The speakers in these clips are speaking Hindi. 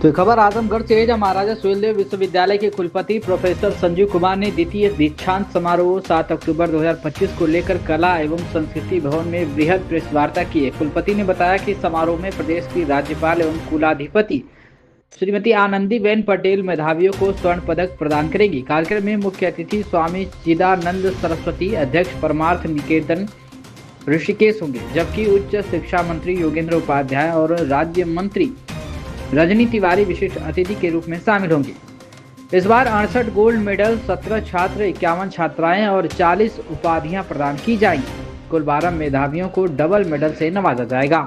तो खबर आजमगढ़ से है, जहां महाराजा सुहेलदेव विश्वविद्यालय के कुलपति प्रोफेसर संजीव कुमार ने द्वितीय दीक्षांत समारोह 7 अक्टूबर 2025 को लेकर कला एवं संस्कृति भवन में बृहद प्रेस वार्ता की है। कुलपति ने बताया कि समारोह में प्रदेश की राज्यपाल एवं कुलाधिपति श्रीमती आनंदीबेन पटेल मेधावियों को स्वर्ण पदक प्रदान करेगी। कार्यक्रम में मुख्य अतिथि स्वामी चिदानंद सरस्वती, अध्यक्ष परमार्थ निकेतन ऋषिकेश होंगे, जबकि उच्च शिक्षा मंत्री योगेंद्र उपाध्याय और राज्य मंत्री रजनी तिवारी विशिष्ट अतिथि के रूप में शामिल होंगे। इस बार 68 गोल्ड मेडल, 17 छात्र, 51 छात्राएं और 40 उपाधियां प्रदान की जाएंगी। कुल 12 मेधावियों को डबल मेडल से नवाजा जाएगा।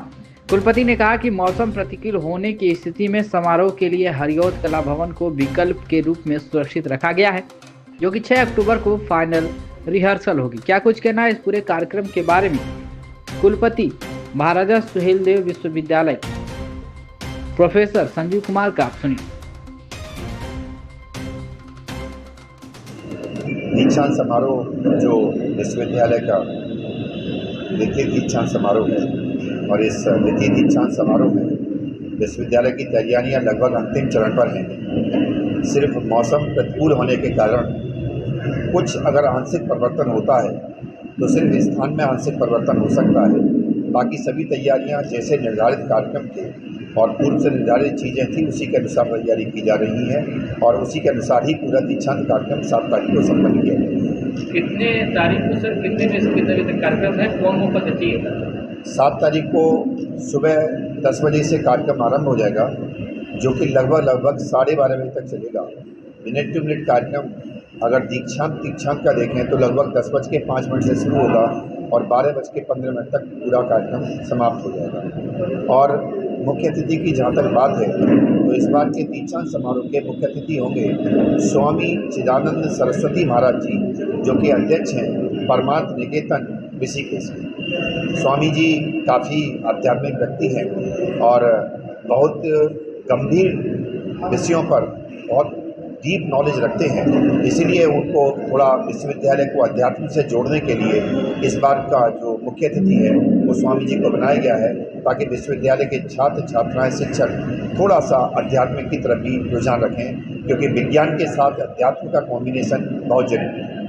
कुलपति ने कहा कि मौसम प्रतिकूल होने की स्थिति में समारोह के लिए हरिओद कला भवन को विकल्प के रूप में सुरक्षित रखा गया है, जो कि 6 अक्टूबर को फाइनल रिहर्सल होगी। क्या कुछ कहना है इस पूरे कार्यक्रम के बारे में कुलपति महाराजा सुहेलदेव विश्वविद्यालय प्रोफेसर संजीव कुमार का, आप सुनिए। दीक्षांत समारोह जो विश्वविद्यालय का द्वितीय दीक्षांत समारोह है, और इस द्वितीय दीक्षांत समारोह में विश्वविद्यालय की तैयारियां लगभग अंतिम चरण पर हैं। सिर्फ मौसम प्रतिकूल होने के कारण कुछ अगर आंशिक परिवर्तन होता है तो सिर्फ स्थान में आंशिक परिवर्तन हो सकता है। बाकी सभी तैयारियां जैसे निर्धारित कार्यक्रम थे और पूर्व से निर्धारित चीज़ें थी, उसी के अनुसार तैयारी की जा रही है और उसी के अनुसार ही पूरा दीक्षांत कार्यक्रम 7 तारीख को संपन्न किया गया। कितने तारीख को सर, कितने बजे तक कार्यक्रम है, कौन कौन पद्धति है? 7 तारीख को सुबह 10 बजे से कार्यक्रम आरंभ हो जाएगा, जो कि लगभग 12:30 बजे तक चलेगा। मिनट टू मिनट कार्यक्रम अगर दीक्षांत का देखें तो लगभग 10:05 से शुरू होगा और 12:15 तक पूरा कार्यक्रम समाप्त हो जाएगा। और मुख्य अतिथि की जहाँ तक बात है तो इस बार के दीक्षांत समारोह के मुख्य अतिथि होंगे स्वामी चिदानंद सरस्वती महाराज जी, जो कि अध्यक्ष हैं परमार्थ निकेतन ऋषिकेश के। स्वामी जी काफ़ी आध्यात्मिक व्यक्ति हैं और बहुत गंभीर विषयों पर बहुत डीप नॉलेज रखते हैं, इसीलिए उनको थोड़ा विश्वविद्यालय को अध्यात्म से जोड़ने के लिए इस बार का जो मुख्य अतिथि है वो स्वामी जी को बनाया गया है, ताकि विश्वविद्यालय के छात्र छात्राएं, शिक्षक थोड़ा सा अध्यात्म की तरफ भी रुझान रखें, क्योंकि विज्ञान के साथ अध्यात्म का कॉम्बिनेशन बहुत जरूरी है।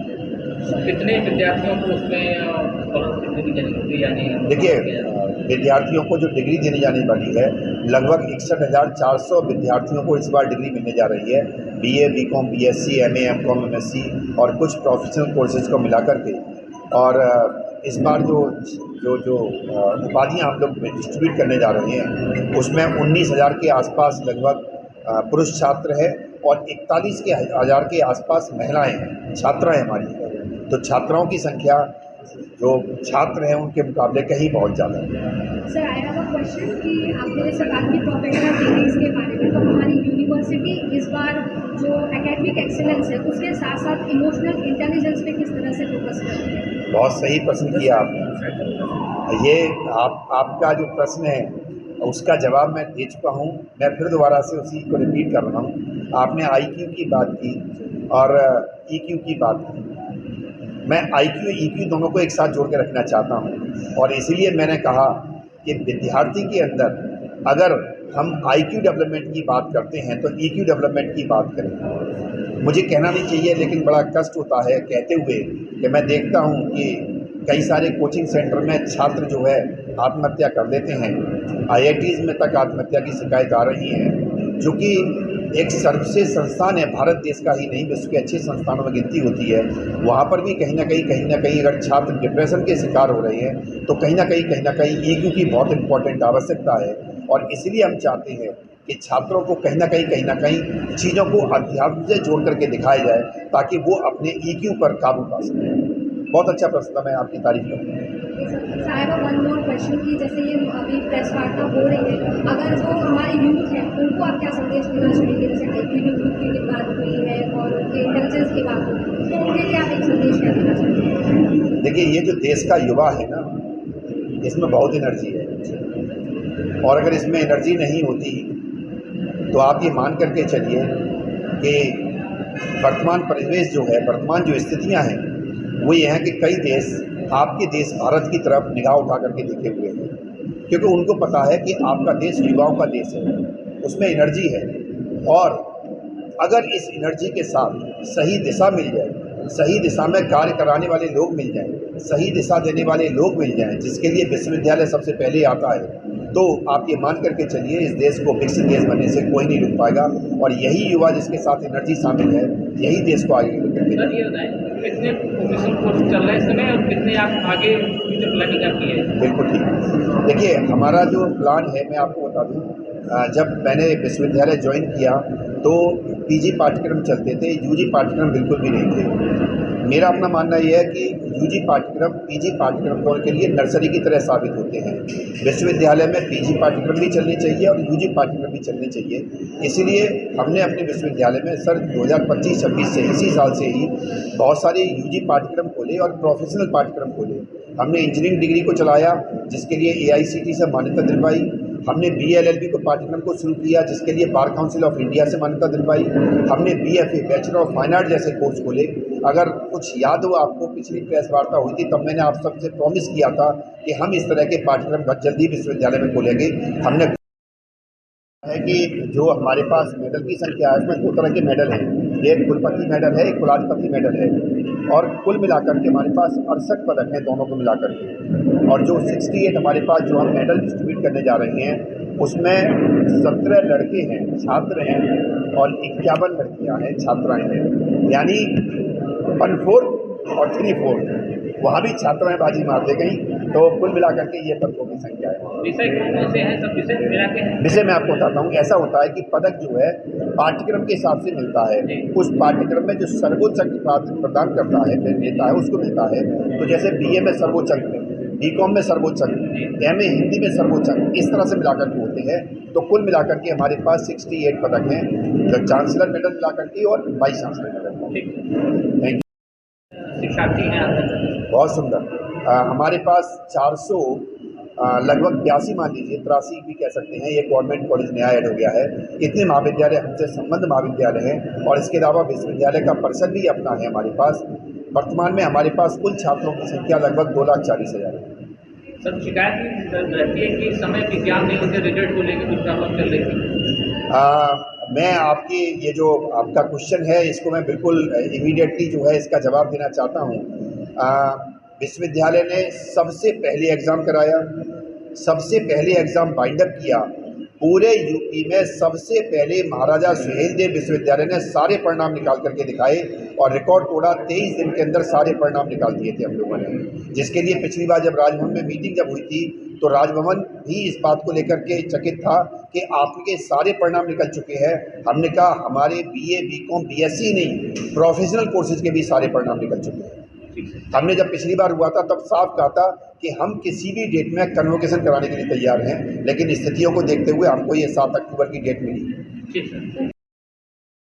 कितने विद्यार्थियों को उसमें स्कॉलरशिप दी जाएगी? यानी देखिए, विद्यार्थियों को जो डिग्री देने जाने वाली है, लगभग 61,400 विद्यार्थियों को इस बार डिग्री मिलने जा रही है। BA, BCom, BSc, MA, MCom, MSc और कुछ प्रोफेशनल कोर्सेज को मिलाकर के। और इस बार जो उपाधियाँ हम लोग डिस्ट्रीब्यूट करने जा रहे हैं, उसमें 19,000 के आसपास लगभग पुरुष छात्र है और 41,000 के आसपास महिलाएं हैं, छात्राएं हमारी। तो छात्राओं की संख्या जो छात्र हैं उनके मुकाबले कहीं बहुत ज़्यादा है। Sir, I have a question कि आपने जैसे बात की प्रोफेशनल डिग्रीज के बारे में, तो हमारी यूनिवर्सिटी इस बार जो एकेडमिक एक्सीलेंस है उसके साथ साथ इमोशनल इंटेलिजेंस पे किस तरह से फोकस कर रही है? बहुत सही प्रश्न किया आपने। ये आपका जो प्रश्न है उसका जवाब मैं दे चुका हूँ, मैं फिर दोबारा से उसी को रिपीट कर रहा हूँ। आपने IQ की बात की और EQ की बात की। मैं IQ EQ दोनों को एक साथ जोड़ के रखना चाहता हूँ और इसीलिए मैंने कहा कि विद्यार्थी के अंदर अगर हम IQ डेवलपमेंट की बात करते हैं तो EQ डेवलपमेंट की बात करें। मुझे कहना नहीं चाहिए, लेकिन बड़ा कष्ट होता है कहते हुए कि मैं देखता हूँ कि कई सारे कोचिंग सेंटर में छात्र जो है आत्महत्या कर लेते हैं। IITs में तक आत्महत्या की शिकायत आ रही है, जो कि एक सर्वश्रेष्ठ संस्थान है, भारत देश का ही नहीं विश्व के अच्छे संस्थानों में गिनती होती है। वहाँ पर भी कहीं ना कहीं अगर छात्र डिप्रेशन के शिकार हो रहे हैं तो कहीं ना कहीं EQ की बहुत इंपॉर्टेंट आवश्यकता है। और इसलिए हम चाहते हैं कि छात्रों को कहीं ना कहीं चीज़ों को अध्यात्म से जोड़ करके दिखाया जाए, ताकि वो अपने EQ पर काबू पा सकें। बहुत अच्छा प्रश्न था, मैं आपकी तारीफ करूँगा। वन मोर क्वेश्चन की जैसे ये अभी प्रेस वार्ता हो रही है, अगर जो हमारे यूथ है उनको आप क्या संदेश देना चाहेंगे? जैसे IQ की बात हुई है और इंटेलिजेंस की बात हुई, तो उनके लिए आप एक संदेश क्या देना चाहेंगे? देखिए, ये जो देश का युवा है ना, इसमें बहुत एनर्जी है और अगर इसमें एनर्जी नहीं होती तो आप ये मान करके चलिए कि वर्तमान परिवेश जो है, वर्तमान जो स्थितियां हैं वो ये हैं कि कई देश आपके देश भारत की तरफ निगाह उठा करके देखे हुए हैं, क्योंकि उनको पता है कि आपका देश युवाओं का देश है उसमें एनर्जी है। और अगर इस एनर्जी के साथ सही दिशा मिल जाए, सही दिशा में कार्य कराने वाले लोग मिल जाएं, सही दिशा देने वाले लोग मिल जाएं, जिसके लिए विश्वविद्यालय सबसे पहले आता है, तो आप ये मान करके चलिए इस देश को विकसित देश बनने से कोई नहीं रोक पाएगा। और यही युवा जिसके साथ एनर्जी शामिल है, यही देश को आगे लेकर के सर ये बताएं कितने प्रोफेशनल कोर्स चल रहे हैं इस समय और कितने आप आगे फ्यूचर प्लानिंग आपकी है? बिल्कुल ठीक है। देखिए, हमारा जो प्लान है मैं आपको बता दूं, जब मैंने विश्वविद्यालय ज्वाइन किया तो पीजी पाठ्यक्रम चलते थे, यूजी पाठ्यक्रम बिल्कुल भी नहीं थे। मेरा अपना मानना यह है कि यूजी पाठ्यक्रम पीजी पाठ्यक्रम के लिए नर्सरी की तरह साबित होते हैं। विश्वविद्यालय में पीजी पाठ्यक्रम भी चलने चाहिए और यूजी पाठ्यक्रम भी चलने चाहिए। इसीलिए हमने अपने विश्वविद्यालय में सर 2025-26 से, इसी साल से ही बहुत सारे यूजी पाठ्यक्रम खोले और प्रोफेशनल पाठ्यक्रम खोले। हमने इंजीनियरिंग डिग्री को चलाया, जिसके लिए AICTE से मान्यता दिलवाई। हमने BA-LLB को पाठ्यक्रम को शुरू किया, जिसके लिए बार काउंसिल ऑफ इंडिया से मान्यता दिलवाई। हमने BFA bachelor of fine art जैसे कोर्स खोले। अगर कुछ याद हो आपको, पिछली प्रेस वार्ता हुई थी तब मैंने आप सबसे प्रॉमिस किया था कि हम इस तरह के पाठ्यक्रम बहुत जल्दी विश्वविद्यालय में खोलेंगे। हमने है कि जो हमारे पास मेडल की संख्या है उसमें 2 तरह के मेडल हैं, एक कुलपति मेडल है, एक कुलाधिपति मेडल है। और कुल मिलाकर के हमारे पास 68 पदक हैं दोनों को मिलाकर के। और जो 68 हमारे पास जो हम मेडल डिस्ट्रीब्यूट करने जा रहे हैं उसमें 17 लड़के हैं, छात्र हैं, और 51 लड़कियां हैं, छात्राएं हैं। यानी 1/4 और 3/4 वहाँ भी छात्राएं बाजी मार दे गई। तो कुल मिलाकर के ये पदकों की संख्या है। विषय कौन से हैं, सब विषय मिला के हैं? विषय मैं आपको बताता हूँ। ऐसा होता है कि पदक जो है पाठ्यक्रम के हिसाब से मिलता है। उस पाठ्यक्रम में जो सर्वोच्च अंक प्रदान करता है, देता है, उसको मिलता है। तो जैसे BA में सर्वोच्च अंक, BCom में सर्वोच्च अंक, MA हिंदी में सर्वोच्च अंक, इस तरह से मिलाकर के होते हैं। तो कुल मिलाकर के हमारे पास 68 पदक हैं, जो चांसलर मेडल मिलाकर के और vice chancellor medal. Thank you. शिक्षार्थी हैं आपके? बहुत सुंदर। हमारे पास 400 लगभग 82 मान लीजिए, 83 भी कह सकते हैं, ये गवर्नमेंट कॉलेज नया ऐड हो गया है। इतने महाविद्यालय हमसे संबद्ध महाविद्यालय हैं और इसके अलावा विश्वविद्यालय का परिषद भी अपना है हमारे पास। वर्तमान में हमारे पास कुल छात्रों की संख्या लगभग 2,40,000 है। सब शिकायत रहती है कि समय विज्ञान नहीं होते, रिजल्ट को लेकर कुछ प्रॉब्लम चल रही थी। मैं आपकी ये जो आपका क्वेश्चन है इसको मैं बिल्कुल इमीडिएटली जो है इसका जवाब देना चाहता हूँ। विश्वविद्यालय ने सबसे पहले एग्ज़ाम कराया, सबसे पहले एग्ज़ाम बाइंड अप किया। पूरे यूपी में सबसे पहले महाराजा सुहेलदेव विश्वविद्यालय ने सारे परिणाम निकाल करके दिखाए और रिकॉर्ड तोड़ा। 23 दिन के अंदर सारे परिणाम निकाल दिए थे हम लोगों ने, जिसके लिए पिछली बार जब राजभवन में मीटिंग जब हुई थी तो राजभवन भी इस बात को लेकर के चकित था कि आपके सारे परिणाम निकल चुके हैं। हमने कहा हमारे BA, BCom, BSc नहीं, प्रोफेशनल कोर्सेज के भी सारे परिणाम निकल चुके हैं। हमने जब पिछली बार हुआ था तब साफ कहा था कि हम किसी भी डेट में कन्वोकेशन कराने के लिए तैयार हैं, लेकिन स्थितियों को देखते हुए हमको ये 7 अक्टूबर की डेट मिली। ठीक है।